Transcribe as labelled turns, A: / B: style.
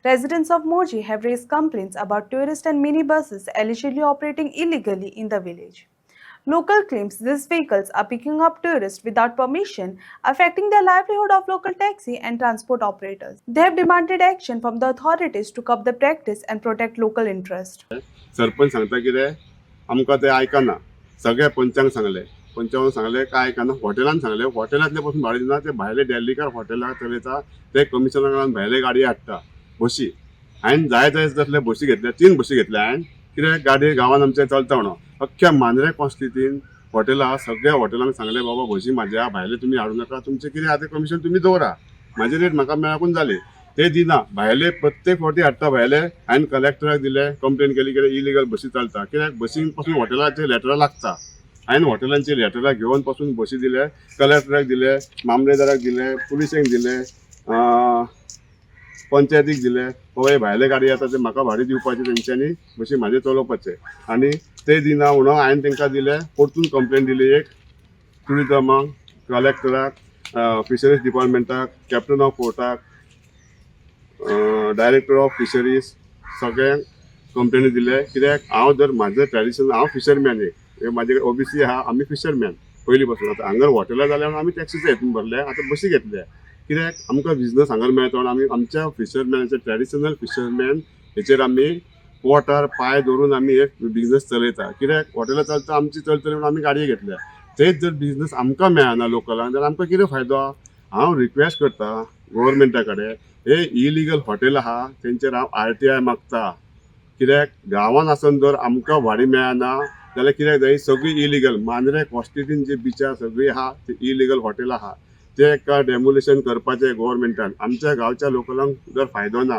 A: Residents of Moji have raised complaints about tourist and minibuses allegedly operating illegally in the village. Local claims these vehicles are picking up tourists without permission, affecting the livelihood of local taxi and transport operators. They have demanded action from the authorities to curb the practice and protect local interest.
B: Sarpanch सांगता कितें आमकां ते आयकना सगळे पंचांक सांगले पंचांक सांगले काय आयकना हॉटेलान सांगले हॉटेलांतले पासून भाडे दिना ते भायले दिल्लीकार हॉटेलां चलयता ते कमिशनरान भायले गाडी हाडटा बशी हांवें जाय जाय तसले बशी घेतल्या 3 बशी घेतल्या हांवें कित्याक गाडी गांवांत आमचे चलता म्हणून अख्ख्या मांद्रे कॉन्स्टिट्युन्सीन हॉटेलां सगळ्या हॉटेलांक सांगले बाबा बशी म्हाज्या भायले तुमी हाडूं नाका तुमचे कितें आतां कमिशन तुमी दवरा म्हाजी रेट म्हाका मेळकून जाली ते दिना भायले प्रत्येक फावटी हाडटा भायले हांवें कलेक्टराक दिले कंप्लेन केली कित्याक इलिगल बसी चलता कित्याक बसीन पासून हॉटेलाचे लेटरां लागता हांवें हॉटेलांची लेटरां घेवन पासून बसी दिले कलेक्टराक दिले मामलेदाराक दिले पुलिसेक दिले पंचायतीक दिले बाबा हे भायले गाडी येता ते म्हाका भाडे दिवपाचे तेंच्यांनी बशी म्हाजे चलोवपाचे आनी ते दिना म्हणून हांवें तांकां दिले परतून कंप्लेन दिली एक टुरिजमाक कलेक्टराक फिशरीज डिपार्टमेंटाक कॅप्टन ऑफ पोर्टाक डायरेक्टर ऑफ फिशरीज सगळ्यांक कंप्लेनी दिले कित्याक हांव जर म्हाजें ट्रेडिशन हांव फिशरमॅन एक म्हाजे ओबीसी आहा आमी फिशरमॅन पयलीं पासून आतां हांगर हॉटेलां जाल्यार आमी टॅक्सीचे हितून भरले आतां बसी घेतल्या कित्याक आमकां बिजनस हांगर मेळटा म्हणून आमी आमच्या फिशरमॅनाचे ट्रेडिशनल फिशरमॅन हेचेर आमी पोटार पांय दवरून आमी एक बिजनस चलयता कित्याक हॉटेलां चलता आमची चलतली म्हणून आमी गाडये घेतल्या तेच जर बिजनस आमकां मेळना लोकलांक जाल्यार आमकां कितें फायदो हांव रिक्वेस्ट करता गव्हर्मेंटा कडेन हे इलिगल हॉटेल आहा तेंचेर हांव RTI मागता कित्याक गांवांत आसून जर आमकां भाडी मेळना जाल्यार कित्याक जाय सगळी इलिगल मांद्रे कॉन्स्टिट्युन्सीन जी बिचार सगळी आहा ती इलिगल हॉटेल आहा ते डेमोलेशन करपाचें गव्हर्मेंटान आमच्या गांवच्या लोकलांक जर फायदो ना